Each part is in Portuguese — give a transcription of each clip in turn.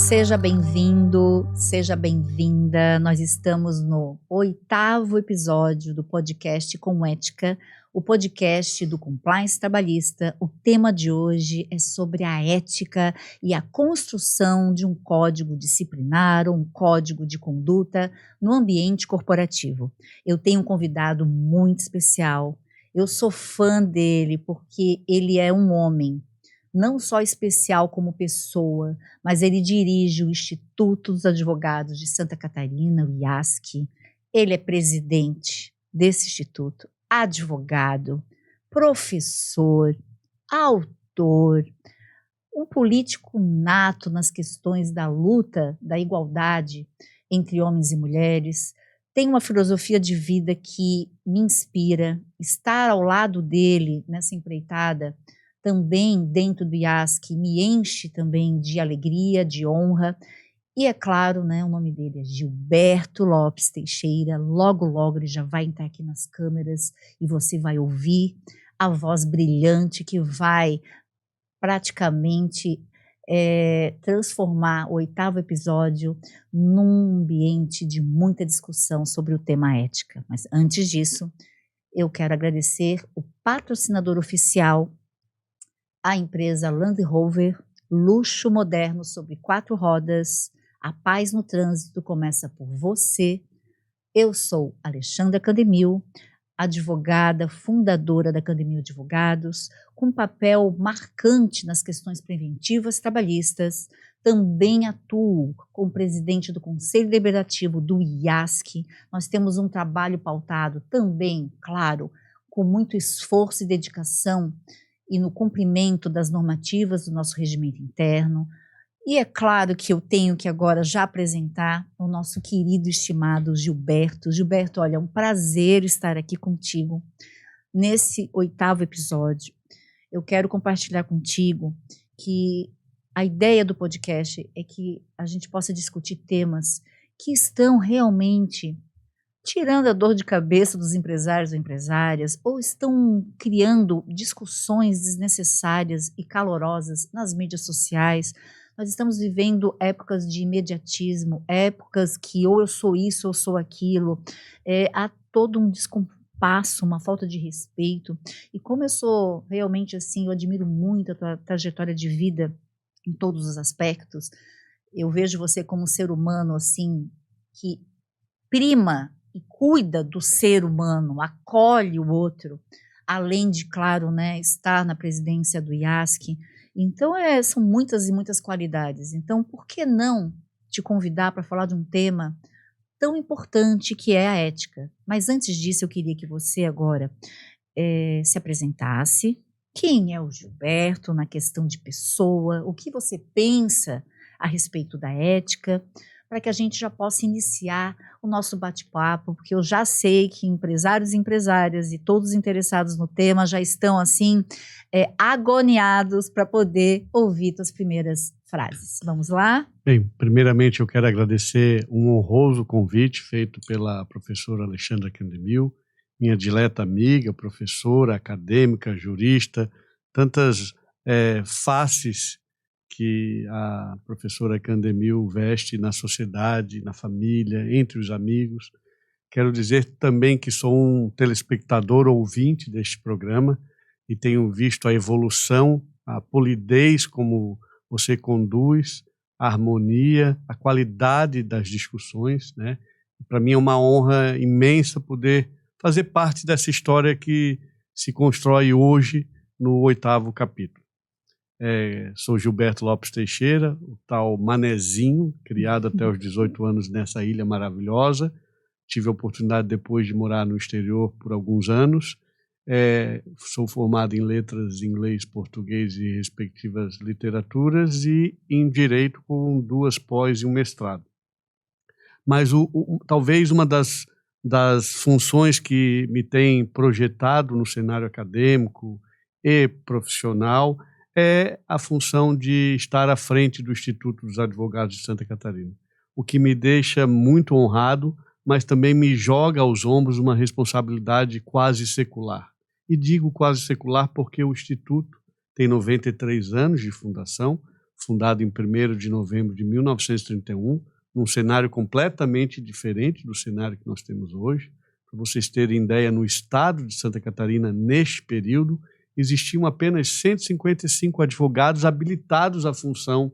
Seja bem-vindo, seja bem-vinda. Nós estamos no 8º episódio do podcast Com Ética, o podcast do Compliance Trabalhista. O tema de hoje é sobre a ética e a construção de um código disciplinar ou um código de conduta no ambiente corporativo. Eu tenho um convidado muito especial. Eu sou fã dele porque ele é um homem, não só especial como pessoa, mas ele dirige o Instituto dos Advogados de Santa Catarina, o IASC. Ele é presidente desse instituto, advogado, professor, autor, um político nato nas questões da luta, da igualdade entre homens e mulheres. Tem uma filosofia de vida que me inspira. Estar ao lado dele nessa empreitada também dentro do IASC me enche também de alegria, de honra. E é claro, né, o nome dele é Gilberto Lopes Teixeira. Logo, logo ele já vai entrar aqui nas câmeras e você vai ouvir a voz brilhante que vai praticamente transformar o 8º episódio num ambiente de muita discussão sobre o tema ética. Mas antes disso, eu quero agradecer o patrocinador oficial, a empresa Land Rover, luxo moderno sobre 4 rodas. A paz no trânsito começa por você. Eu sou Alexandra Candemil, advogada, fundadora da Candemil Advogados, com papel marcante nas questões preventivas trabalhistas. Também atuo como presidente do Conselho Deliberativo do IASC. Nós temos um trabalho pautado também, claro, com muito esforço e dedicação e no cumprimento das normativas do nosso regimento interno. E é claro que eu tenho que agora já apresentar o nosso querido e estimado Gilberto. Gilberto, olha, é um prazer estar aqui contigo nesse 8º episódio. Eu quero compartilhar contigo que a ideia do podcast é que a gente possa discutir temas que estão realmente tirando a dor de cabeça dos empresários ou empresárias, ou estão criando discussões desnecessárias e calorosas nas mídias sociais. Nós estamos vivendo épocas de imediatismo, épocas que ou eu sou isso ou sou aquilo. Há todo um descompasso, uma falta de respeito. E como eu sou realmente assim, eu admiro muito a tua trajetória de vida em todos os aspectos. Eu vejo você como um ser humano assim, que prima e cuida do ser humano, acolhe o outro, além de, claro, né, estar na presidência do IASC. Então, são muitas e muitas qualidades. Então, por que não te convidar para falar de um tema tão importante que é a ética? Mas antes disso, eu queria que você agora se apresentasse. Quem é o Gilberto na questão de pessoa? O que você pensa a respeito da ética? Para que a gente já possa iniciar o nosso bate-papo, porque eu já sei que empresários e empresárias e todos interessados no tema já estão assim agoniados para poder ouvir tuas primeiras frases. Vamos lá? Bem, primeiramente eu quero agradecer um honroso convite feito pela professora Alexandra Candemil, minha dileta amiga, professora, acadêmica, jurista, tantas faces que a professora Candemil veste na sociedade, na família, entre os amigos. Quero dizer também que sou um telespectador ouvinte deste programa e tenho visto a evolução, a polidez como você conduz, a harmonia, a qualidade das discussões, né? Para mim é uma honra imensa poder fazer parte dessa história que se constrói hoje no 8º capítulo. Sou Gilberto Lopes Teixeira, o tal manezinho, criado até os 18 anos nessa ilha maravilhosa. Tive a oportunidade depois de morar no exterior por alguns anos. Sou formado em letras, inglês, português e respectivas literaturas e em direito com 2 pós e um mestrado. Mas talvez uma das funções que me tem projetado no cenário acadêmico e profissional é a função de estar à frente do Instituto dos Advogados de Santa Catarina, o que me deixa muito honrado, mas também me joga aos ombros uma responsabilidade quase secular. E digo quase secular porque o Instituto tem 93 anos de fundação, fundado em 1º de novembro de 1931, num cenário completamente diferente do cenário que nós temos hoje. Para vocês terem ideia, no estado de Santa Catarina, neste período, existiam apenas 155 advogados habilitados à função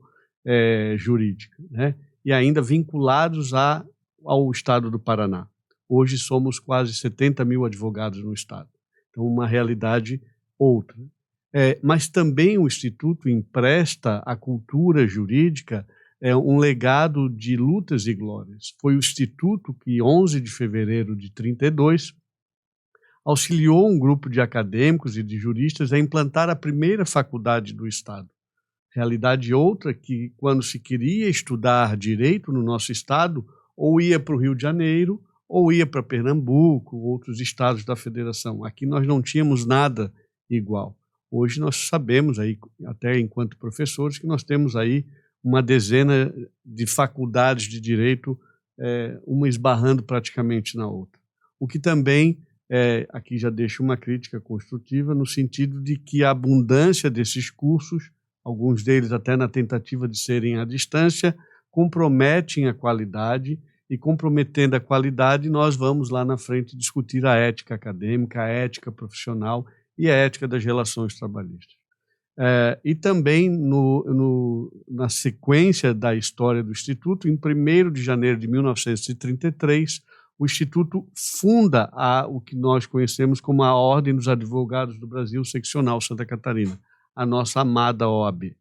jurídica, né? E ainda vinculados ao estado do Paraná. Hoje somos quase 70 mil advogados no estado. Então, uma realidade outra. Mas também o Instituto empresta à cultura jurídica um legado de lutas e glórias. Foi o Instituto que, 11 de fevereiro de 1932, auxiliou um grupo de acadêmicos e de juristas a implantar a primeira faculdade do Estado. Realidade outra que, quando se queria estudar direito no nosso Estado, ou ia para o Rio de Janeiro, ou ia para Pernambuco, outros estados da federação. Aqui nós não tínhamos nada igual. Hoje nós sabemos, aí, até enquanto professores, que nós temos aí uma dezena de faculdades de direito, uma esbarrando praticamente na outra. O que também, aqui já deixo uma crítica construtiva, no sentido de que a abundância desses cursos, alguns deles até na tentativa de serem à distância, comprometem a qualidade, e comprometendo a qualidade, nós vamos lá na frente discutir a ética acadêmica, a ética profissional e a ética das relações trabalhistas. E também, na sequência da história do Instituto, em 1º de janeiro de 1933, o Instituto funda o que nós conhecemos como a Ordem dos Advogados do Brasil Seccional Santa Catarina, a nossa amada OAB.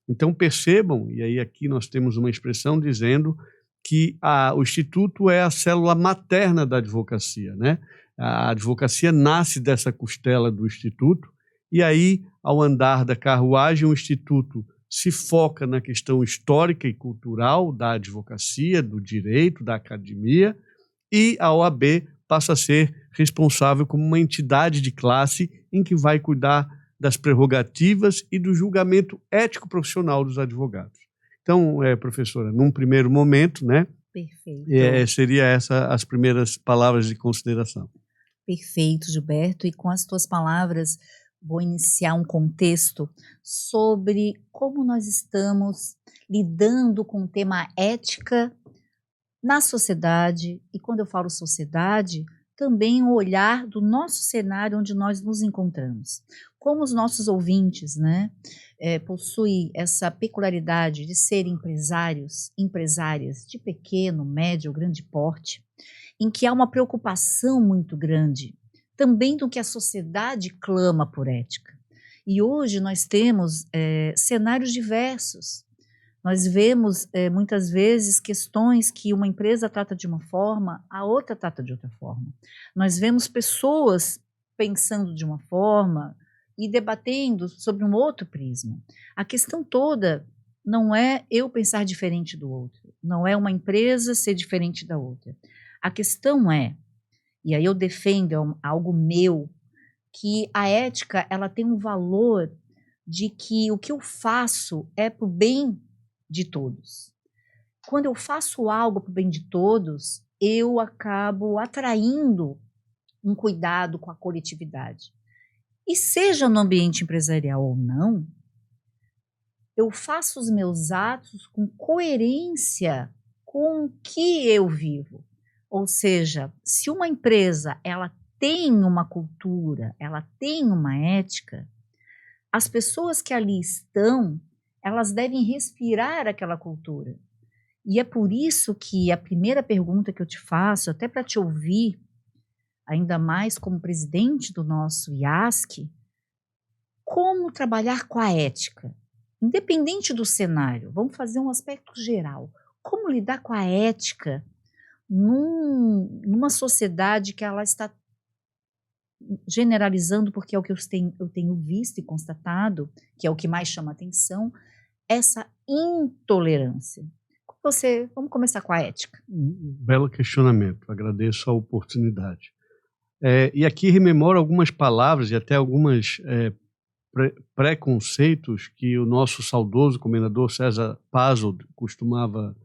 Então, percebam, e aí aqui nós temos uma expressão dizendo que o Instituto é a célula materna da advocacia, né? A advocacia nasce dessa costela do Instituto, e aí, ao andar da carruagem, o Instituto se foca na questão histórica e cultural da advocacia, do direito, da academia, e a OAB passa a ser responsável como uma entidade de classe em que vai cuidar das prerrogativas e do julgamento ético profissional dos advogados. Então, professora, num primeiro momento, né? Perfeito. Seria essa as primeiras palavras de consideração. Perfeito, Gilberto. E com as tuas palavras, vou iniciar um contexto sobre como nós estamos lidando com o tema ética na sociedade. E quando eu falo sociedade, também o olhar do nosso cenário onde nós nos encontramos. Como os nossos ouvintes, né, possuem essa peculiaridade de serem empresárias de pequeno, médio ou grande porte, em que há uma preocupação muito grande também do que a sociedade clama por ética. E hoje nós temos cenários diversos. Nós vemos muitas vezes questões que uma empresa trata de uma forma, a outra trata de outra forma. Nós vemos pessoas pensando de uma forma e debatendo sobre um outro prisma. A questão toda não é eu pensar diferente do outro, não é uma empresa ser diferente da outra. A questão é, e aí eu defendo algo meu, que a ética ela tem um valor de que o que eu faço é para o bem de todos. Quando eu faço algo para o bem de todos, eu acabo atraindo um cuidado com a coletividade. E seja no ambiente empresarial ou não, eu faço os meus atos com coerência com o que eu vivo. Ou seja, se uma empresa ela tem uma cultura, ela tem uma ética, as pessoas que ali estão, elas devem respirar aquela cultura. E é por isso que a primeira pergunta que eu te faço, até para te ouvir, ainda mais como presidente do nosso IASC, como trabalhar com a ética? Independente do cenário, vamos fazer um aspecto geral. Como lidar com a ética numa sociedade que ela está generalizando, porque é o que eu tenho visto e constatado, que é o que mais chama atenção, essa intolerância. Vamos começar com a ética. Um belo questionamento, agradeço a oportunidade. E aqui rememoro algumas palavras e até algumas preconceitos que o nosso saudoso comendador César Pazzo costumava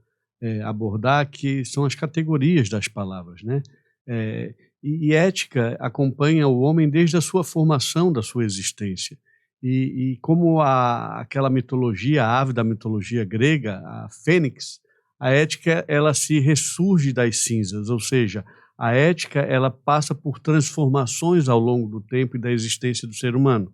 abordar, que são as categorias das palavras, né? E ética acompanha o homem desde a sua formação, da sua existência. E como aquela mitologia, a ave da mitologia grega, a fênix, a ética ela se ressurge das cinzas, ou seja, a ética ela passa por transformações ao longo do tempo e da existência do ser humano.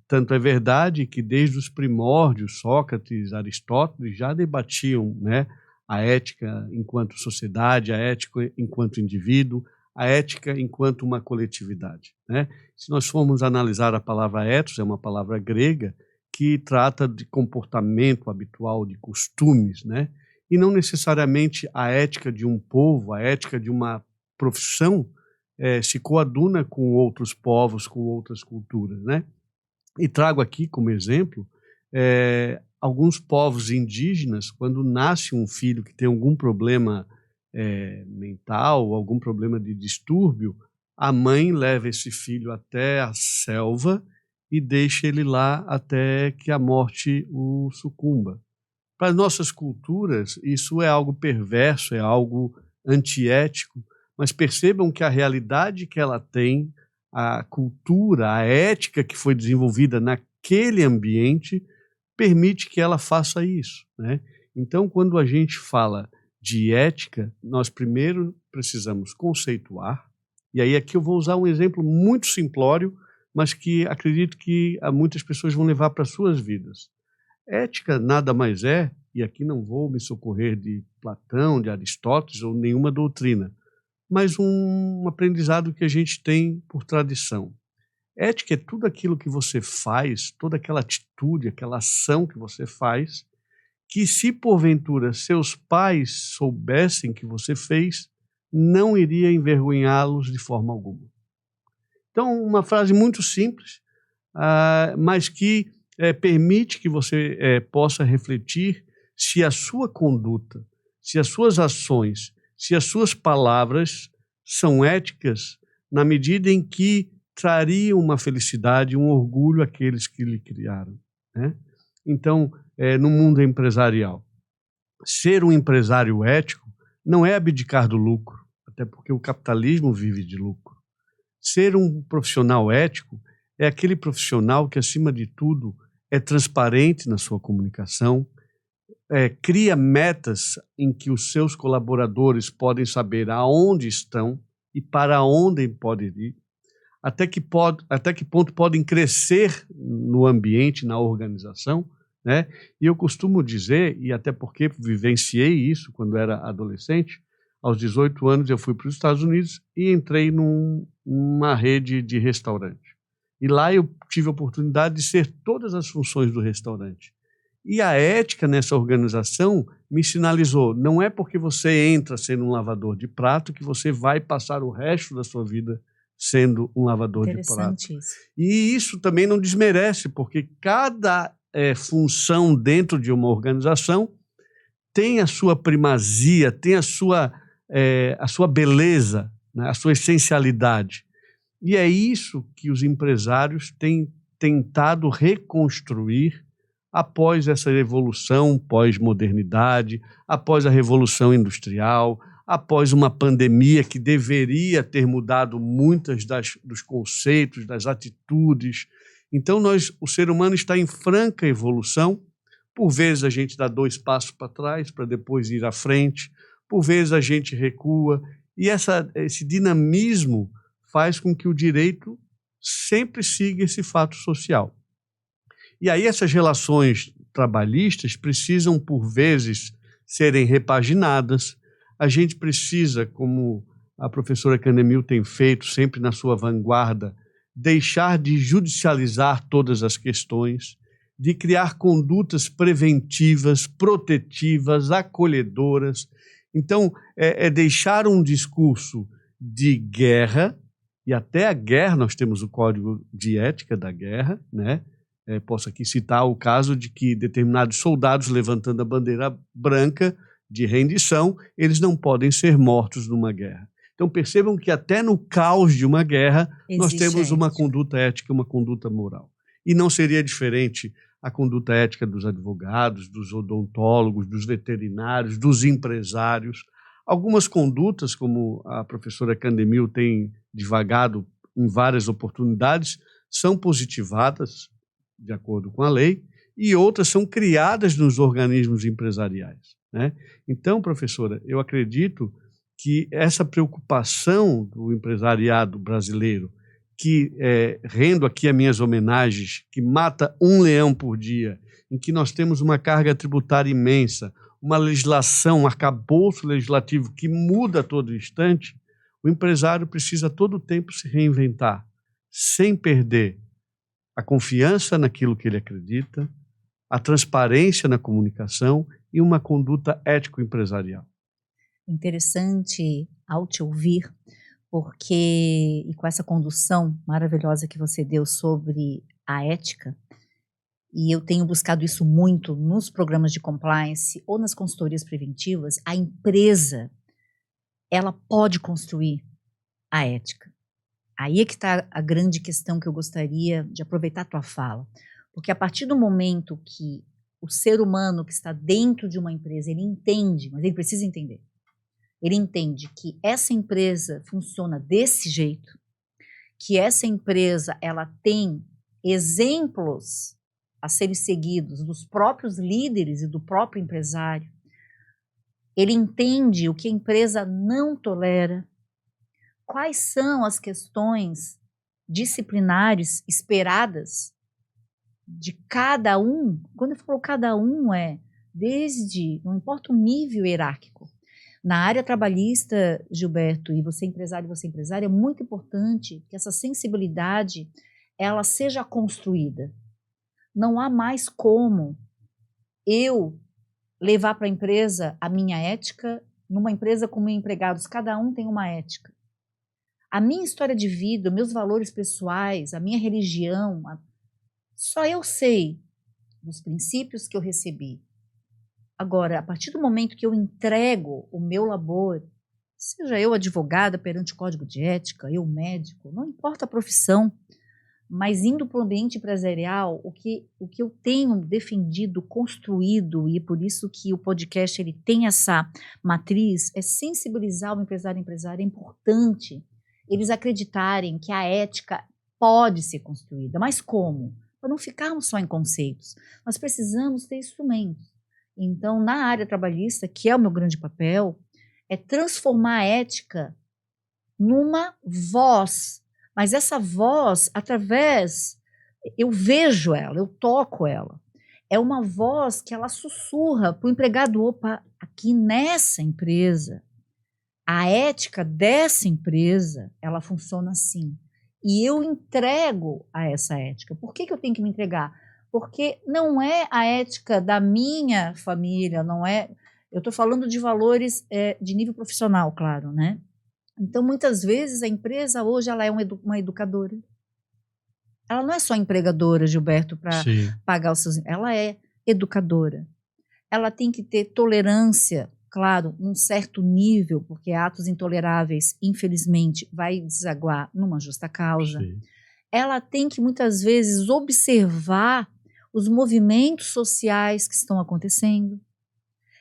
Tanto é verdade que desde os primórdios, Sócrates, Aristóteles já debatiam, né, a ética enquanto sociedade, a ética enquanto indivíduo, a ética enquanto uma coletividade, né? Se nós formos analisar a palavra ethos, é uma palavra grega que trata de comportamento habitual, de costumes, né? E não necessariamente a ética de um povo, a ética de uma profissão se coaduna com outros povos, com outras culturas, né? E trago aqui como exemplo alguns povos indígenas, quando nasce um filho que tem algum problema mental, algum problema de distúrbio, a mãe leva esse filho até a selva e deixa ele lá até que a morte o sucumba. Para as nossas culturas, isso é algo perverso, é algo antiético, mas percebam que a realidade que ela tem, a cultura, a ética que foi desenvolvida naquele ambiente, permite que ela faça isso, né? Então, quando a gente fala de ética, nós primeiro precisamos conceituar, e aí aqui eu vou usar um exemplo muito simplório, mas que acredito que muitas pessoas vão levar para as suas vidas. Ética nada mais é, e aqui não vou me socorrer de Platão, de Aristóteles ou nenhuma doutrina, mas um aprendizado que a gente tem por tradição. Ética é tudo aquilo que você faz, toda aquela atitude, aquela ação que você faz, que se porventura seus pais soubessem que você fez, não iria envergonhá-los de forma alguma. Então, uma frase muito simples, mas que permite que você possa refletir se a sua conduta, se as suas ações, se as suas palavras são éticas na medida em que trariam uma felicidade, um orgulho àqueles que lhe criaram, né? Então, no mundo empresarial, ser um empresário ético não é abdicar do lucro, até porque o capitalismo vive de lucro. Ser um profissional ético é aquele profissional que, acima de tudo, é transparente na sua comunicação, cria metas em que os seus colaboradores podem saber aonde estão e para onde podem ir, até que ponto podem crescer no ambiente, na organização, né? E eu costumo dizer, e até porque vivenciei isso quando era adolescente, aos 18 anos eu fui para os Estados Unidos e entrei numa rede de restaurante. E lá eu tive a oportunidade de ser todas as funções do restaurante. E a ética nessa organização me sinalizou, não é porque você entra sendo um lavador de prato que você vai passar o resto da sua vida sendo um lavador de prato. Isso. E isso também não desmerece, porque cada função dentro de uma organização tem a sua primazia, tem a sua beleza, né, a sua essencialidade. E é isso que os empresários têm tentado reconstruir após essa evolução pós-modernidade, após a Revolução Industrial, após uma pandemia que deveria ter mudado muitas dos conceitos, das atitudes. Então, o ser humano está em franca evolução. Por vezes a gente dá 2 passos para trás para depois ir à frente, por vezes a gente recua, e esse dinamismo faz com que o direito sempre siga esse fato social. E aí essas relações trabalhistas precisam, por vezes, serem repaginadas. A gente precisa, como a professora Candemil tem feito sempre na sua vanguarda, deixar de judicializar todas as questões, de criar condutas preventivas, protetivas, acolhedoras. Então, deixar um discurso de guerra, e até a guerra, nós temos o Código de Ética da Guerra, né? Posso aqui citar o caso de que determinados soldados levantando a bandeira branca de rendição, eles não podem ser mortos numa guerra. Então percebam que até no caos de uma guerra nós temos uma conduta ética, uma conduta moral. E não seria diferente a conduta ética dos advogados, dos odontólogos, dos veterinários, dos empresários. Algumas condutas, como a professora Candemil tem divagado em várias oportunidades, são positivadas, de acordo com a lei, e outras são criadas nos organismos empresariais, né? Então, professora, eu acredito que essa preocupação do empresariado brasileiro, que rendo aqui as minhas homenagens, que mata um leão por dia, em que nós temos uma carga tributária imensa, uma legislação, um arcabouço legislativo que muda a todo instante, o empresário precisa todo o tempo se reinventar, sem perder a confiança naquilo que ele acredita, a transparência na comunicação e uma conduta ético-empresarial. Interessante ao te ouvir, porque, e com essa condução maravilhosa que você deu sobre a ética, e eu tenho buscado isso muito nos programas de compliance ou nas consultorias preventivas, a empresa, ela pode construir a ética. Aí é que está a grande questão que eu gostaria de aproveitar a tua fala. Porque a partir do momento que o ser humano que está dentro de uma empresa, ele entende, mas ele precisa entender. Ele entende que essa empresa funciona desse jeito, que essa empresa ela tem exemplos a serem seguidos dos próprios líderes e do próprio empresário. Ele entende o que a empresa não tolera, quais são as questões disciplinares esperadas de cada um. Quando eu falo cada um, não importa o nível hierárquico. Na área trabalhista, Gilberto, e você empresária, é muito importante que essa sensibilidade ela seja construída. Não há mais como eu levar para a empresa a minha ética, numa empresa com 1.000 empregados, cada um tem uma ética. A minha história de vida, meus valores pessoais, a minha religião, só eu sei dos princípios que eu recebi. Agora, a partir do momento que eu entrego o meu labor, seja eu advogada perante o código de ética, eu médico, não importa a profissão, mas indo para o ambiente empresarial, o que eu tenho defendido, construído, e por isso que o podcast ele tem essa matriz, é sensibilizar o empresário e a empresária. É importante eles acreditarem que a ética pode ser construída. Mas como? Para não ficarmos só em conceitos. Nós precisamos ter instrumentos. Então, na área trabalhista, que é o meu grande papel, é transformar a ética numa voz. Mas essa voz, eu vejo ela, eu toco ela. É uma voz que ela sussurra para o empregado, opa, aqui nessa empresa, a ética dessa empresa, ela funciona assim. E eu entrego a essa ética. Por que eu tenho que me entregar? Porque não é a ética da minha família, não é... Eu estou falando de valores de nível profissional, claro, né? Então, muitas vezes, a empresa hoje ela é uma educadora. Ela não é só empregadora, Gilberto, para pagar os seus... Ela é educadora. Ela tem que ter tolerância, claro, um certo nível, porque atos intoleráveis, infelizmente, vai desaguar numa justa causa. Sim. Ela tem que, muitas vezes, observar os movimentos sociais que estão acontecendo.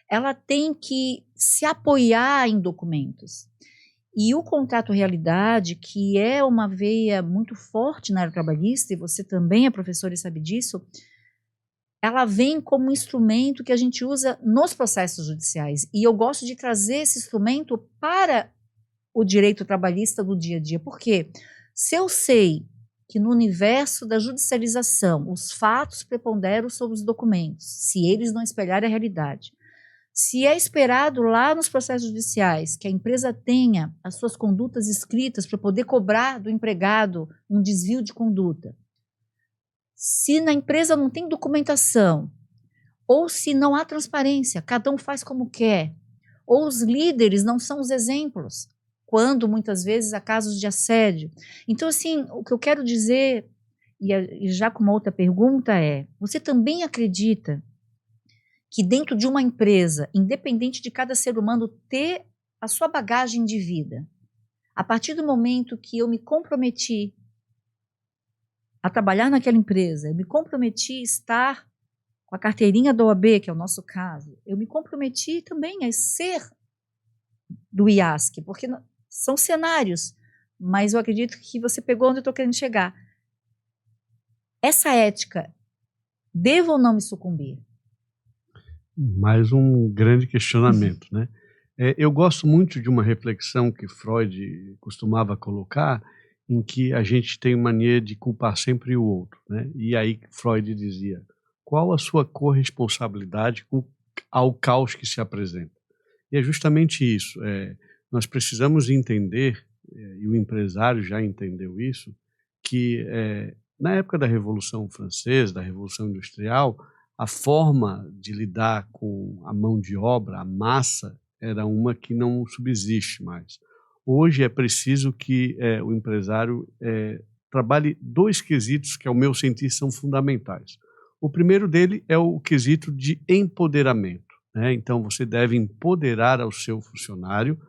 Ela tem que se apoiar em documentos. E o contrato realidade, que é uma veia muito forte na área trabalhista, e você também é professora e sabe disso, ela vem como um instrumento que a gente usa nos processos judiciais. E eu gosto de trazer esse instrumento para o direito trabalhista do dia a dia. Por quê? Se eu sei que no universo da judicialização os fatos preponderam sobre os documentos, se eles não espelharem a realidade, se é esperado lá nos processos judiciais que a empresa tenha as suas condutas escritas para poder cobrar do empregado um desvio de conduta, se na empresa não tem documentação, ou se não há transparência, cada um faz como quer, ou os líderes não são os exemplos, quando muitas vezes há casos de assédio. Então, assim, o que eu quero dizer, e já com uma outra pergunta você também acredita que dentro de uma empresa, independente de cada ser humano ter a sua bagagem de vida, a partir do momento que eu me comprometi a trabalhar naquela empresa, eu me comprometi a estar com a carteirinha da OAB, que é o nosso caso, eu me comprometi também a ser do IASC, porque são cenários, mas eu acredito que você pegou onde eu estou querendo chegar. Essa ética, Devo ou não me sucumbir? Mais um grande questionamento, né? Eu gosto muito de uma reflexão que Freud costumava colocar, em que a gente tem mania de culpar sempre o outro, né? E aí Freud dizia: qual a sua corresponsabilidade ao caos que se apresenta? E é justamente isso. Nós precisamos entender, e o empresário já entendeu isso, que na época da Revolução Francesa, da Revolução Industrial, a forma de lidar com a mão de obra, a massa, era uma que não subsiste mais. Hoje é preciso que o empresário trabalhe dois quesitos que, ao meu sentir, são fundamentais. O primeiro dele é o quesito de empoderamento, né? Então, você deve empoderar ao seu funcionário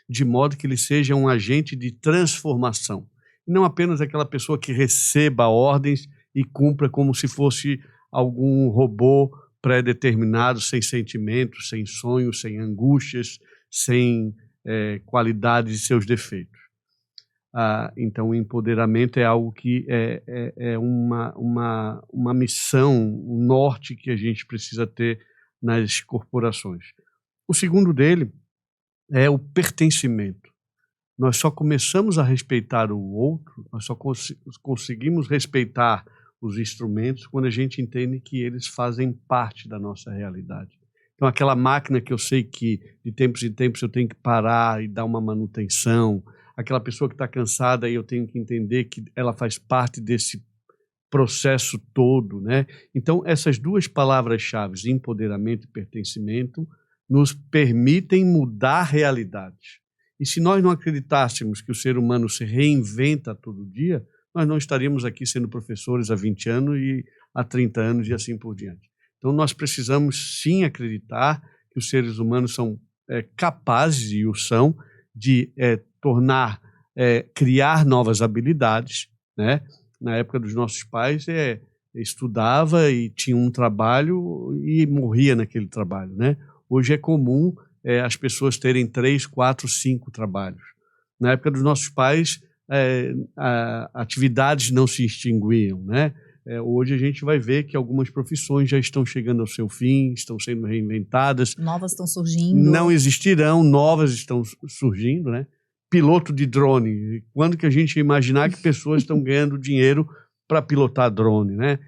de modo que ele seja um agente de transformação. Não apenas aquela pessoa que receba ordens e cumpra como se fosse algum robô pré-determinado, sem sentimentos, sem sonhos, sem angústias, sem qualidades de seus defeitos. Então, o empoderamento é algo que é uma missão, um norte que a gente precisa ter nas corporações. O segundo dele é o pertencimento. Nós só começamos a respeitar o outro, nós só conseguimos respeitar os instrumentos quando a gente entende que eles fazem parte da nossa realidade. Então, aquela máquina que eu sei que de tempos em tempos eu tenho que parar e dar uma manutenção, aquela pessoa que está cansada e eu tenho que entender que ela faz parte desse processo todo, né? Então, essas duas palavras-chave, empoderamento e pertencimento, nos permitem mudar realidades. E se nós não acreditássemos que o ser humano se reinventa todo dia, nós não estaríamos aqui sendo professores há 20 anos e há 30 anos e assim por diante. Então, nós precisamos sim acreditar que os seres humanos são capazes, e o são, de criar novas habilidades, né? Na época dos nossos pais, estudava e tinha um trabalho e morria naquele trabalho, né? Hoje é comum as pessoas terem 3, 4, 5 trabalhos. Na época dos nossos pais, atividades não se extinguiam, né? Hoje a gente vai ver que algumas profissões já estão chegando ao seu fim, estão sendo reinventadas. Novas estão surgindo. Não existirão, novas estão surgindo, né? Piloto de drone. Quando que a gente ia imaginar que pessoas estão ganhando dinheiro para pilotar drone, né?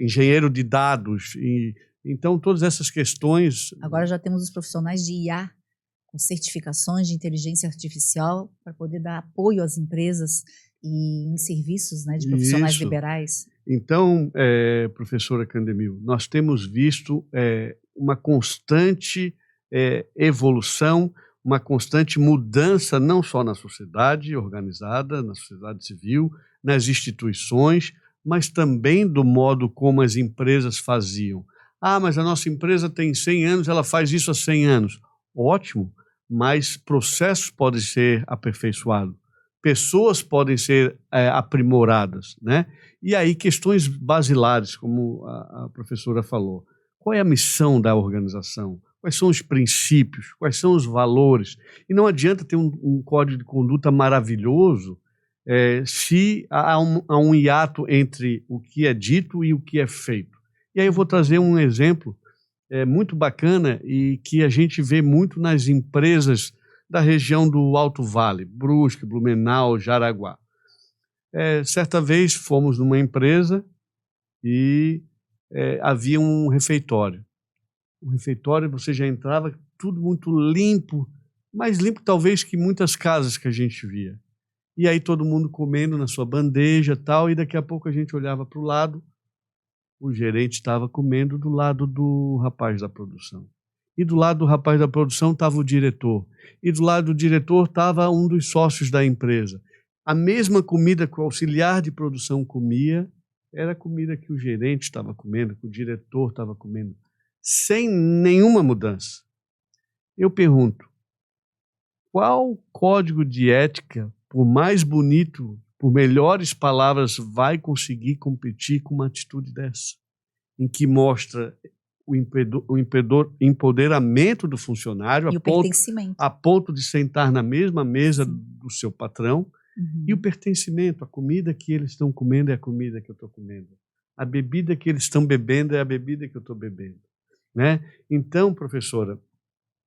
Engenheiro de dados. Então, todas essas questões... Agora já temos os profissionais de IA, com certificações de inteligência artificial, para poder dar apoio às empresas e em serviços, né, de profissionais liberais. Então, professora Candemil, nós temos visto uma constante evolução, uma constante mudança, não só na sociedade organizada, na sociedade civil, nas instituições, mas também do modo como as empresas faziam. Mas a nossa empresa tem 100 anos, ela faz isso há 100 anos. Ótimo, mas processos podem ser aperfeiçoados, pessoas podem ser aprimoradas, né? E aí questões basilares, como a professora falou. Qual é a missão da organização? Quais são os princípios? Quais são os valores? E não adianta ter um código de conduta maravilhoso se há um hiato entre o que é dito e o que é feito. E aí eu vou trazer um exemplo muito bacana e que a gente vê muito nas empresas da região do Alto Vale, Brusque, Blumenau, Jaraguá. Certa vez fomos numa empresa e havia um refeitório. O refeitório, você já entrava, tudo muito limpo, mais limpo talvez que muitas casas que a gente via. E aí todo mundo comendo na sua bandeja e tal, e daqui a pouco a gente olhava para o lado, o gerente estava comendo do lado do rapaz da produção. E do lado do rapaz da produção estava o diretor. E do lado do diretor estava um dos sócios da empresa. A mesma comida que o auxiliar de produção comia era a comida que o gerente estava comendo, que o diretor estava comendo, sem nenhuma mudança. Eu pergunto, qual código de ética, por mais bonito, por melhores palavras, vai conseguir competir com uma atitude dessa? Em que mostra o empoderamento do funcionário a ponto de sentar na mesma mesa do seu patrão, e o pertencimento, a comida que eles estão comendo é a comida que eu estou comendo. A bebida que eles estão bebendo é a bebida que eu estou bebendo, né? Então, professora,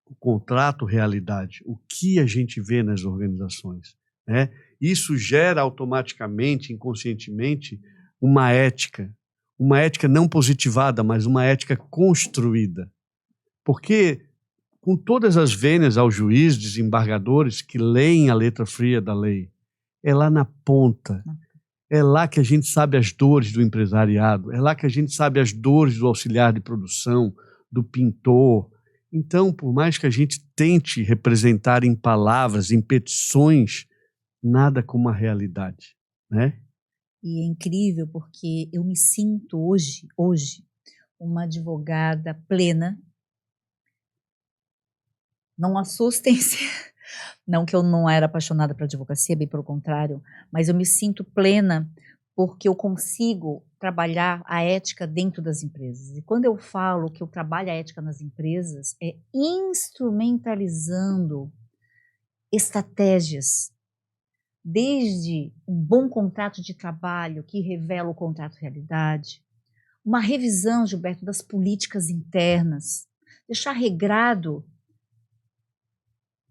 o contrato realidade, o que a gente vê nas organizações, né? Isso gera automaticamente, inconscientemente, uma ética não positivada, mas uma ética construída. Porque com todas as vênias ao juiz, desembargadores que leem a letra fria da lei, é lá na ponta, é lá que a gente sabe as dores do empresariado, é lá que a gente sabe as dores do auxiliar de produção, do pintor. Então, por mais que a gente tente representar em palavras, em petições, nada como a realidade, né? E é incrível porque eu me sinto hoje, uma advogada plena. Não assustem-se, não que eu não era apaixonada pela advocacia, bem pelo contrário, mas eu me sinto plena porque eu consigo trabalhar a ética dentro das empresas. E quando eu falo que eu trabalho a ética nas empresas, é instrumentalizando estratégias, desde um bom contrato de trabalho que revela o contrato realidade, uma revisão, Gilberto, das políticas internas, deixar regrado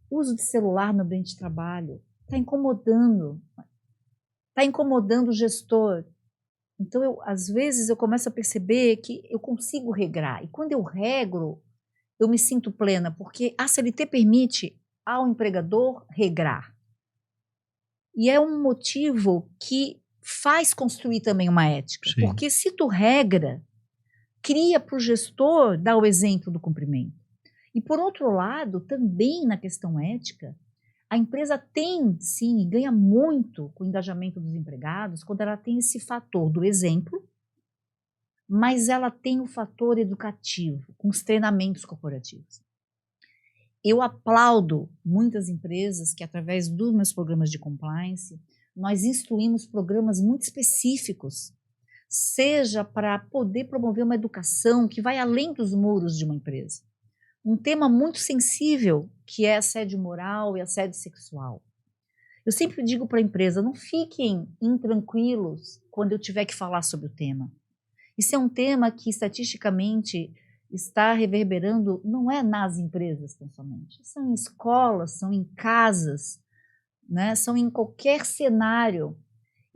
o uso de celular no ambiente de trabalho, está incomodando o gestor. Então, às vezes, eu começo a perceber que eu consigo regrar. E quando eu regro, eu me sinto plena, porque a CLT permite ao empregador regrar. E é um motivo que faz construir também uma ética. Sim. Porque se tu regra, cria para o gestor dar o exemplo do cumprimento. E, por outro lado, também na questão ética, a empresa tem, sim, e ganha muito com o engajamento dos empregados quando ela tem esse fator do exemplo, mas ela tem o fator educativo, com os treinamentos corporativos. Eu aplaudo muitas empresas que, através dos meus programas de compliance, nós instruímos programas muito específicos, seja para poder promover uma educação que vai além dos muros de uma empresa. Um tema muito sensível, que é assédio moral e assédio sexual. Eu sempre digo para a empresa, não fiquem intranquilos quando eu tiver que falar sobre o tema. Isso é um tema que, estatisticamente, está reverberando, não é nas empresas tão somente, são em escolas, são em casas, né? São em qualquer cenário.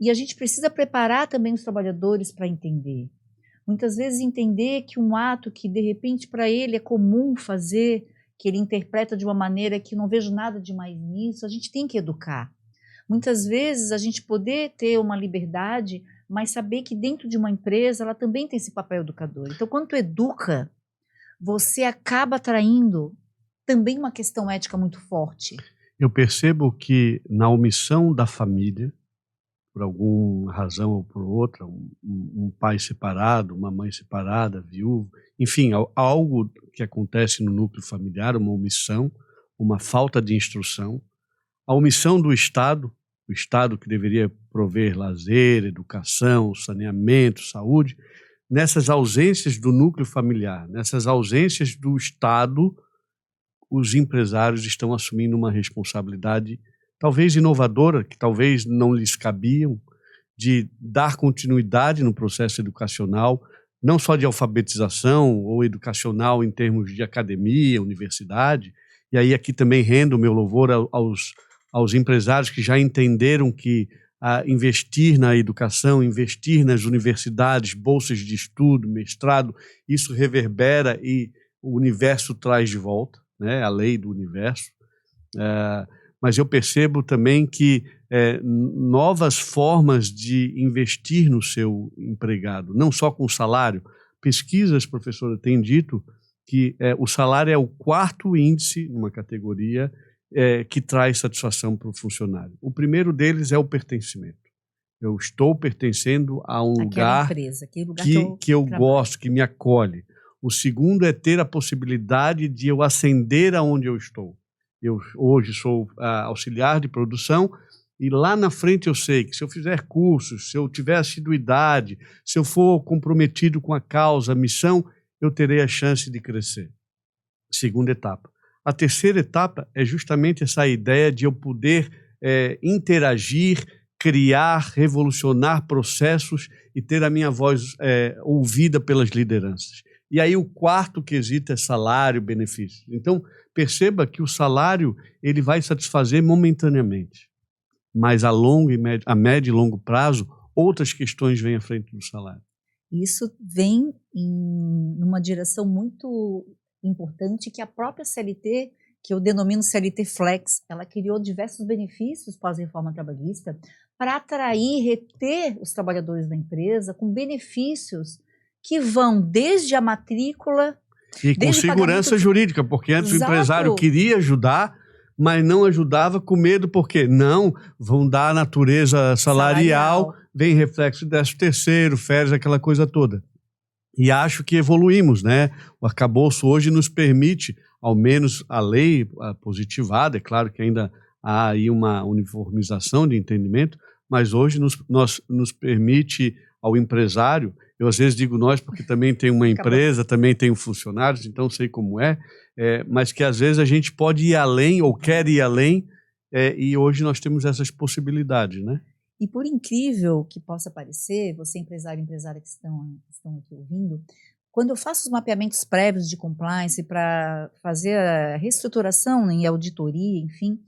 E a gente precisa preparar também os trabalhadores para entender. Muitas vezes entender que um ato que, de repente, para ele é comum fazer, que ele interpreta de uma maneira que não vejo nada de mais nisso, a gente tem que educar. Muitas vezes a gente poder ter uma liberdade, mas saber que dentro de uma empresa ela também tem esse papel educador. Então, quando tu educa, você acaba atraindo também uma questão ética muito forte. Eu percebo que na omissão da família, por alguma razão ou por outra, um pai separado, uma mãe separada, viúva, enfim, algo que acontece no núcleo familiar, uma omissão, uma falta de instrução, a omissão do Estado, o Estado que deveria prover lazer, educação, saneamento, saúde, nessas ausências do núcleo familiar, nessas ausências do Estado, os empresários estão assumindo uma responsabilidade talvez inovadora, que talvez não lhes cabiam, de dar continuidade no processo educacional, não só de alfabetização ou educacional em termos de academia, universidade, e aí aqui também rendo o meu louvor aos empresários que já entenderam que investir na educação, investir nas universidades, bolsas de estudo, mestrado, isso reverbera e o universo traz de volta, né, a lei do universo. Mas eu percebo também que novas formas de investir no seu empregado, não só com salário. Pesquisas, professora, têm dito que o salário é o quarto índice, numa categoria, que traz satisfação para o funcionário. O primeiro deles é o pertencimento. Eu estou pertencendo a um lugar, empresa, lugar que eu gosto, que me acolhe. O segundo é ter a possibilidade de eu ascender aonde eu estou. Eu hoje sou auxiliar de produção e lá na frente eu sei que se eu fizer cursos, se eu tiver assiduidade, se eu for comprometido com a causa, a missão, eu terei a chance de crescer. Segunda etapa. A terceira etapa é justamente essa ideia de eu poder interagir, criar, revolucionar processos e ter a minha voz ouvida pelas lideranças. E aí o quarto quesito é salário, benefícios. Então, perceba que o salário ele vai satisfazer momentaneamente, mas a médio e longo prazo, outras questões vêm à frente do salário. Isso vem numa direção muito importante que a própria CLT, que eu denomino CLT Flex, ela criou diversos benefícios pós-reforma trabalhista para atrair e reter os trabalhadores da empresa com benefícios que vão desde a matrícula... E com segurança jurídica, porque antes Exato. O empresário queria ajudar, mas não ajudava com medo, porque não, vão dar a natureza salarial, vem reflexo de 13º, férias, aquela coisa toda. E acho que evoluímos, né? O arcabouço hoje nos permite, ao menos a lei positivada, é claro que ainda há aí uma uniformização de entendimento, mas hoje nos permite ao empresário, eu às vezes digo nós porque também tenho uma empresa, também tenho funcionários, então sei como mas que às vezes a gente pode ir além ou quer ir além, e hoje nós temos essas possibilidades, né? E por incrível que possa parecer, você empresário e empresária que estão aqui ouvindo, quando eu faço os mapeamentos prévios de compliance para fazer a reestruturação e auditoria, enfim,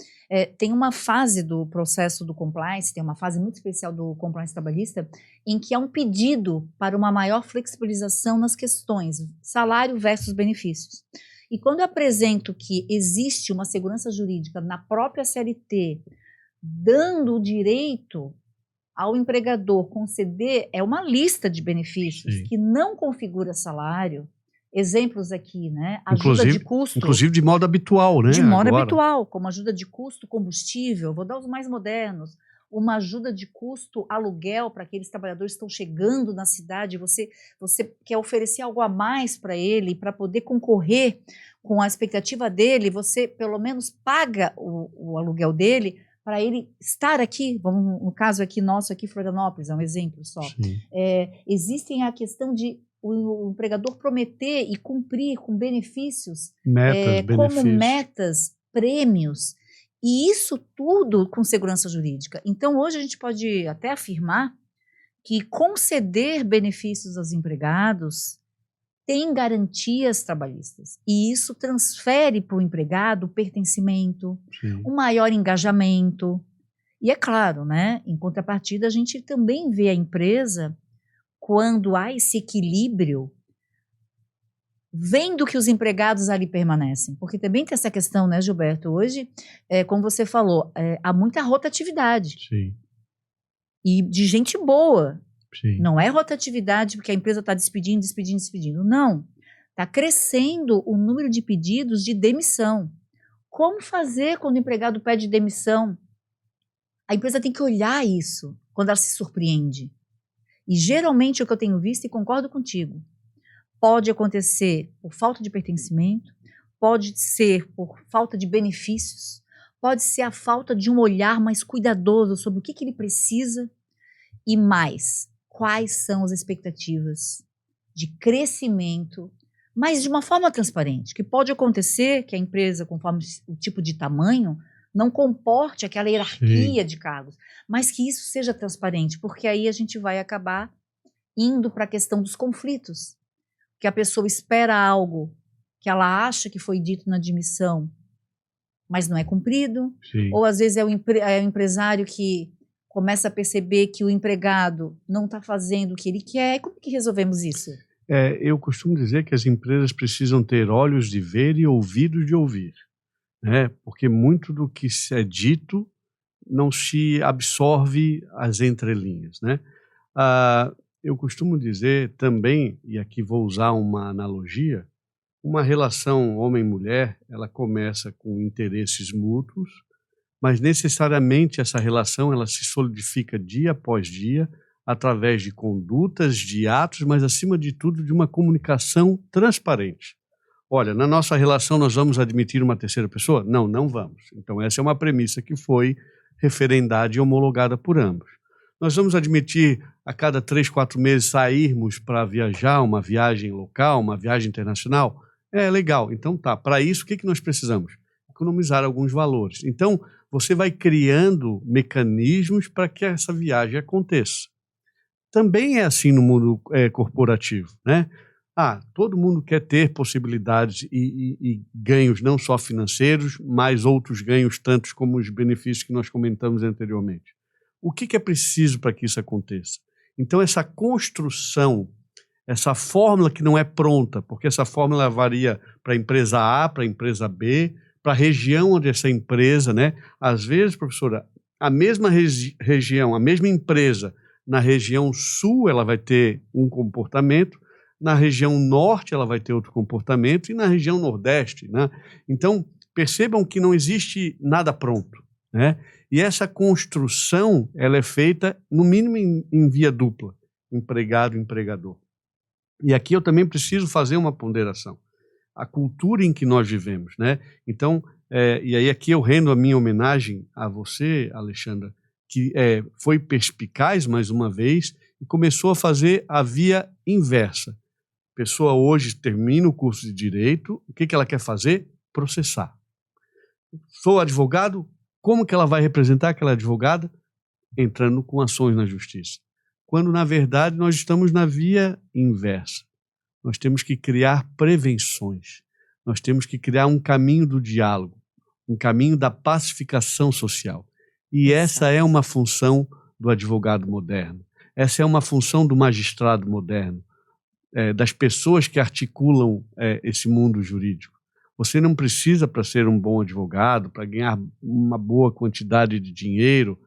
tem uma fase do processo do compliance, tem uma fase muito especial do compliance trabalhista, em que há um pedido para uma maior flexibilização nas questões salário versus benefícios. E quando eu apresento que existe uma segurança jurídica na própria CLT, dando o direito ao empregador conceder uma lista de benefícios que não configura salário, exemplos aqui, né? Ajuda de custo. Inclusive de modo habitual, né? De modo habitual, como ajuda de custo combustível, vou dar os mais modernos, uma ajuda de custo aluguel para aqueles trabalhadores que estão chegando na cidade, você quer oferecer algo a mais para ele, para poder concorrer com a expectativa dele, você pelo menos paga o aluguel dele, para ele estar aqui, vamos, no caso aqui nosso, aqui Florianópolis, é um exemplo só. Existem a questão de o empregador prometer e cumprir com benefícios, como metas, prêmios, e isso tudo com segurança jurídica. Então, hoje a gente pode até afirmar que conceder benefícios aos empregados tem garantias trabalhistas, e isso transfere para o empregado o pertencimento, um maior engajamento, e é claro, né, em contrapartida a gente também vê a empresa, quando há esse equilíbrio, vendo que os empregados ali permanecem, porque também tem essa questão, né, Gilberto, hoje, como você falou, há muita rotatividade, e de gente boa. Não é rotatividade porque a empresa está despedindo, não. Está crescendo o número de pedidos de demissão. Como fazer quando o empregado pede demissão? A empresa tem que olhar isso quando ela se surpreende. E geralmente o que eu tenho visto, e concordo contigo, pode acontecer por falta de pertencimento, pode ser por falta de benefícios, pode ser a falta de um olhar mais cuidadoso sobre o que ele precisa e mais. Quais são as expectativas de crescimento, mas de uma forma transparente, que pode acontecer que a empresa, conforme o tipo de tamanho, não comporte aquela hierarquia de cargos, mas que isso seja transparente, porque aí a gente vai acabar indo para a questão dos conflitos, que a pessoa espera algo que ela acha que foi dito na admissão, mas não é cumprido, ou às vezes é o empresário que começa a perceber que o empregado não está fazendo o que ele quer. Como que resolvemos isso? Eu costumo dizer que as empresas precisam ter olhos de ver e ouvidos de ouvir, né? Porque muito do que se é dito não se absorve as entrelinhas, né? Eu costumo dizer também, e aqui vou usar uma analogia, uma relação homem-mulher, ela começa com interesses mútuos, mas necessariamente essa relação ela se solidifica dia após dia através de condutas, de atos, mas acima de tudo de uma comunicação transparente. Olha, na nossa relação nós vamos admitir uma terceira pessoa? Não, não vamos. Então essa é uma premissa que foi referendada e homologada por ambos. Nós vamos admitir a cada 3, 4 meses sairmos para viajar, uma viagem local, uma viagem internacional? Legal. Então tá, para isso o que nós precisamos? Economizar alguns valores. Então, você vai criando mecanismos para que essa viagem aconteça. Também é assim no mundo corporativo, né? Todo mundo quer ter possibilidades e ganhos não só financeiros, mas outros ganhos tantos como os benefícios que nós comentamos anteriormente. O que é preciso para que isso aconteça? Então, essa construção, essa fórmula que não é pronta, porque essa fórmula varia para a empresa A, para a empresa B, para a região onde essa empresa, né? Às vezes, professora, a mesma região, a mesma empresa, na região sul ela vai ter um comportamento, na região norte ela vai ter outro comportamento e na região nordeste, né? Então, percebam que não existe nada pronto, né? E essa construção, ela é feita, no mínimo, em via dupla, empregado-empregador. E aqui eu também preciso fazer uma ponderação. A cultura em que nós vivemos, né? Então, e aí aqui eu rendo a minha homenagem a você, Alexandra, que foi perspicaz mais uma vez e começou a fazer a via inversa. A pessoa hoje termina o curso de Direito, o que ela quer fazer? Processar. Sou advogado, como que ela vai representar aquela advogada? Entrando com ações na justiça. Quando, na verdade, nós estamos na via inversa. Nós temos que criar prevenções. Nós temos que criar um caminho do diálogo, um caminho da pacificação social. E essa é uma função do advogado moderno. Essa é uma função do magistrado moderno, das pessoas que articulam esse mundo jurídico. Você não precisa, para ser um bom advogado, para ganhar uma boa quantidade de dinheiro,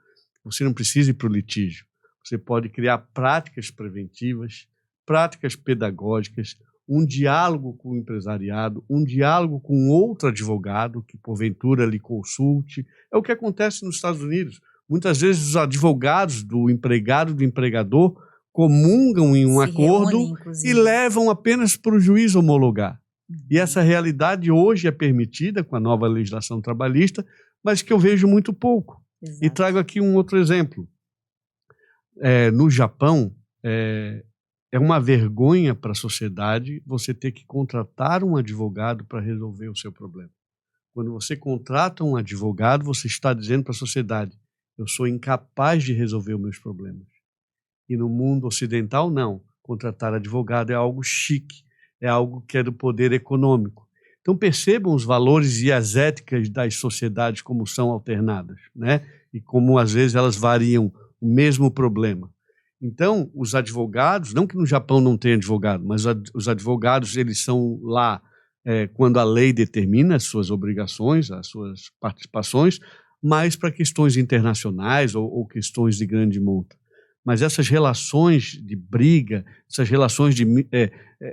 você não precisa ir para o litígio. Você pode criar práticas preventivas, práticas pedagógicas, um diálogo com o empresariado, um diálogo com outro advogado que, porventura, lhe consulte. É o que acontece nos Estados Unidos. Muitas vezes os advogados do empregado e do empregador comungam em um acordo e levam apenas para o juiz homologar. E essa realidade hoje é permitida com a nova legislação trabalhista, mas que eu vejo muito pouco. Exato. E trago aqui um outro exemplo. No Japão, é uma vergonha para a sociedade você ter que contratar um advogado para resolver o seu problema. Quando você contrata um advogado, você está dizendo para a sociedade: eu sou incapaz de resolver os meus problemas. E no mundo ocidental, não. Contratar advogado é algo chique, é algo que é do poder econômico. Então percebam os valores e as éticas das sociedades como são alternadas, né? E como às vezes elas variam o mesmo problema. Então, os advogados, não que no Japão não tenha advogado, mas os advogados, eles são lá quando a lei determina as suas obrigações, as suas participações, mas para questões internacionais ou questões de grande monta. Mas essas relações de briga, essas relações de...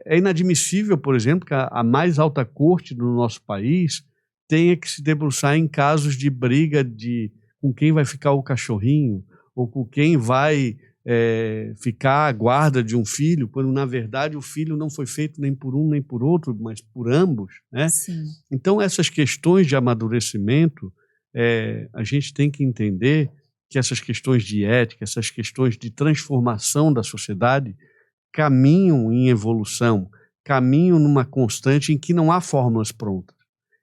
É inadmissível, por exemplo, que a mais alta corte do nosso país tenha que se debruçar em casos de briga com quem vai ficar o cachorrinho, ou com quem vai ficar à guarda de um filho, quando, na verdade, o filho não foi feito nem por um nem por outro, mas por ambos, né? Sim. Então, essas questões de amadurecimento, a gente tem que entender que essas questões de ética, essas questões de transformação da sociedade caminham em evolução, caminham numa constante em que não há fórmulas prontas.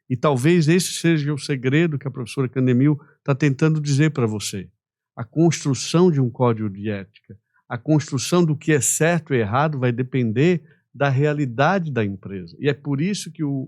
E talvez esse seja o segredo que a professora Candemil está tentando dizer para você. A construção de um código de ética, a construção do que é certo e errado vai depender da realidade da empresa. E é por isso que o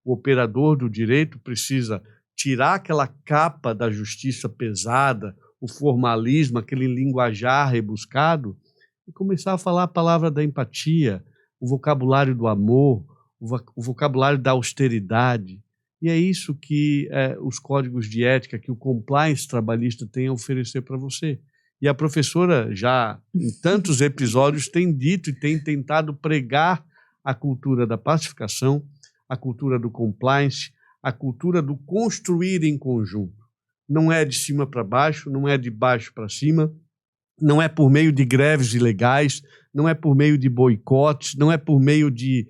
operador do direito precisa tirar aquela capa da justiça pesada, o formalismo, aquele linguajar rebuscado, e começar a falar a palavra da empatia, o vocabulário do amor, o vocabulário da austeridade. E é isso que os códigos de ética, que o compliance trabalhista tem a oferecer para você. E a professora, já em tantos episódios, tem dito e tem tentado pregar a cultura da pacificação, a cultura do compliance, a cultura do construir em conjunto. Não é de cima para baixo, não é de baixo para cima, não é por meio de greves ilegais, não é por meio de boicotes, não é por meio de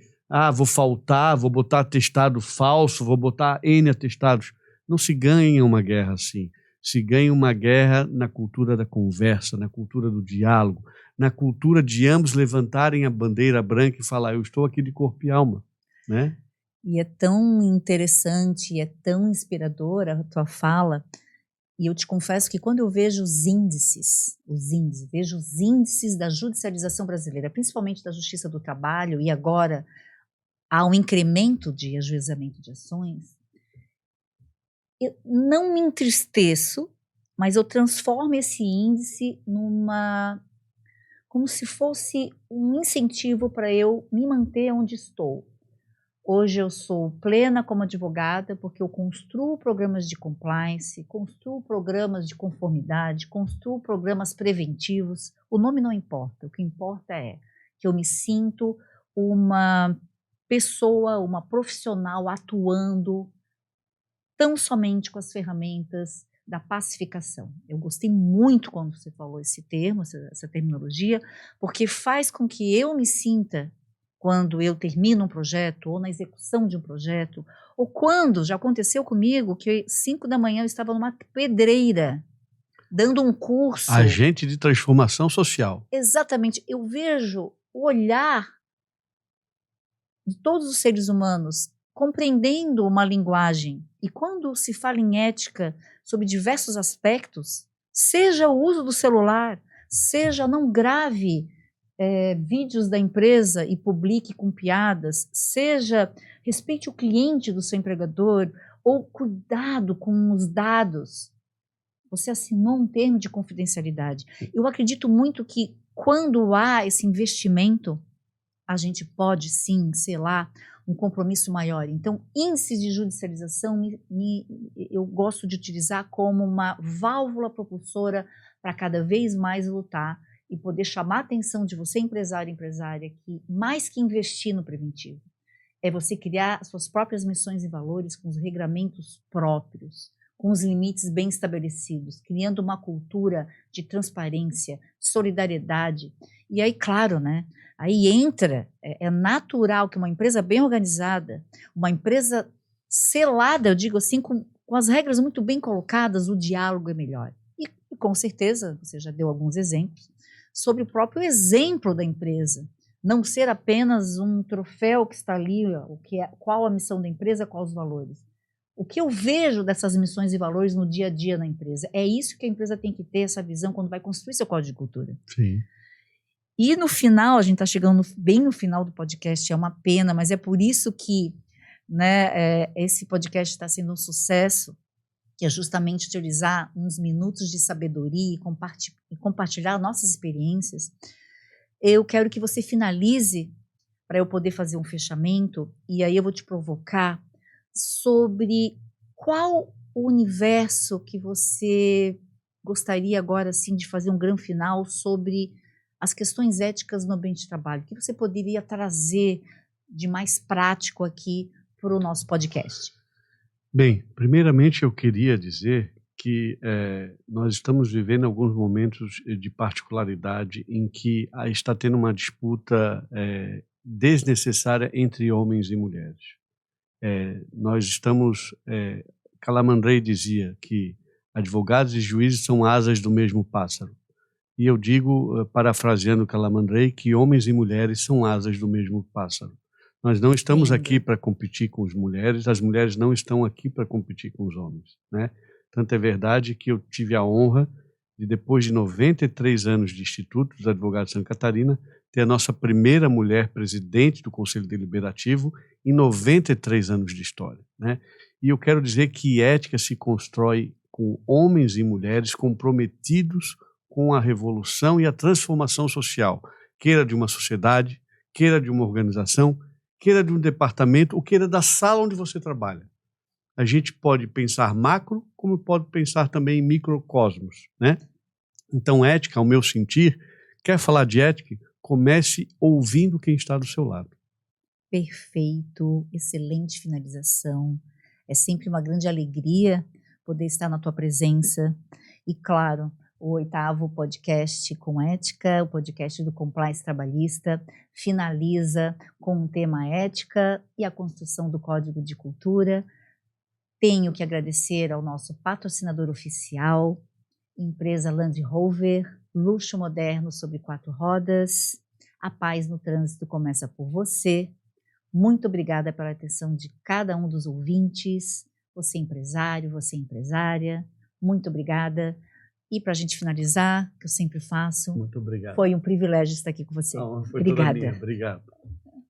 vou faltar, vou botar atestado falso, vou botar N atestados. Não se ganha uma guerra assim. Se ganha uma guerra na cultura da conversa, na cultura do diálogo, na cultura de ambos levantarem a bandeira branca e falar: eu estou aqui de corpo e alma, né? E é tão interessante, é tão inspiradora a tua fala, E eu te confesso que quando eu vejo vejo os índices da judicialização brasileira, principalmente da Justiça do Trabalho, e agora há um incremento de ajuizamento de ações, eu não me entristeço, mas eu transformo esse índice como se fosse um incentivo para eu me manter onde estou. Hoje eu sou plena como advogada porque eu construo programas de compliance, construo programas de conformidade, construo programas preventivos. O nome não importa, o que importa é que eu me sinto uma pessoa, uma profissional atuando tão somente com as ferramentas da pacificação. Eu gostei muito quando você falou esse termo, essa terminologia, porque faz com que eu me sinta, quando eu termino um projeto, ou na execução de um projeto, ou quando, já aconteceu comigo, que 5 da manhã eu estava numa pedreira, dando um curso. Agente de transformação social. Exatamente, eu vejo o olhar de todos os seres humanos compreendendo uma linguagem. E quando se fala em ética sobre diversos aspectos, seja o uso do celular, seja não grave vídeos da empresa e publique com piadas, seja respeite o cliente do seu empregador, ou cuidado com os dados. Você assinou um termo de confidencialidade. Eu acredito muito que quando há esse investimento, a gente pode sim selar um compromisso maior. Então, índices de judicialização eu gosto de utilizar como uma válvula propulsora para cada vez mais lutar e poder chamar a atenção de você, empresário e empresária, que mais que investir no preventivo, é você criar suas próprias missões e valores com os regramentos próprios, com os limites bem estabelecidos, criando uma cultura de transparência, de solidariedade. E aí, claro, né? Aí entra, é natural que uma empresa bem organizada, uma empresa selada, eu digo assim, com as regras muito bem colocadas, o diálogo é melhor. E com certeza, você já deu alguns exemplos, sobre o próprio exemplo da empresa. Não ser apenas um troféu que está ali, qual a missão da empresa, quais os valores. O que eu vejo dessas missões e valores no dia a dia na empresa? É isso que a empresa tem que ter, essa visão, quando vai construir seu código de cultura. Sim. E no final, a gente está chegando bem no final do podcast, é uma pena, mas é por isso que, né, esse podcast está sendo um sucesso, que é justamente utilizar uns minutos de sabedoria e compartilhar nossas experiências. Eu quero que você finalize, para eu poder fazer um fechamento, e aí eu vou te provocar sobre qual o universo que você gostaria agora assim, de fazer um grande final sobre as questões éticas no ambiente de trabalho. O que você poderia trazer de mais prático aqui para o nosso podcast? Bem, primeiramente eu queria dizer que nós estamos vivendo alguns momentos de particularidade em que está tendo uma disputa desnecessária entre homens e mulheres. Nós estamos... Calamandrei dizia que advogados e juízes são asas do mesmo pássaro. E eu digo, parafraseando Calamandrei, que homens e mulheres são asas do mesmo pássaro. Nós não estamos aqui para competir com as mulheres não estão aqui para competir com os homens, né? Tanto é verdade que eu tive a honra de, depois de 93 anos de Instituto dos Advogados de Santa Catarina, ter a nossa primeira mulher presidente do Conselho Deliberativo em 93 anos de história, né? E eu quero dizer que ética se constrói com homens e mulheres comprometidos com a revolução e a transformação social, queira de uma sociedade, queira de uma organização, queira de um departamento, ou queira da sala onde você trabalha. A gente pode pensar macro, como pode pensar também em microcosmos, né? Então, ética, ao meu sentir, quer falar de ética, comece ouvindo quem está do seu lado. Perfeito, excelente finalização. É sempre uma grande alegria poder estar na tua presença. E, claro, o 8º podcast com ética, o podcast do Compliance Trabalhista, finaliza com o tema ética e a construção do Código de Cultura. Tenho que agradecer ao nosso patrocinador oficial, empresa Land Rover, luxo moderno sobre 4 rodas. A paz no trânsito começa por você. Muito obrigada pela atenção de cada um dos ouvintes, você empresário, você empresária. Muito obrigada. E para a gente finalizar, que eu sempre faço, Muito obrigado. foi um privilégio estar aqui com você. A honra foi toda minha. Obrigada. Obrigado.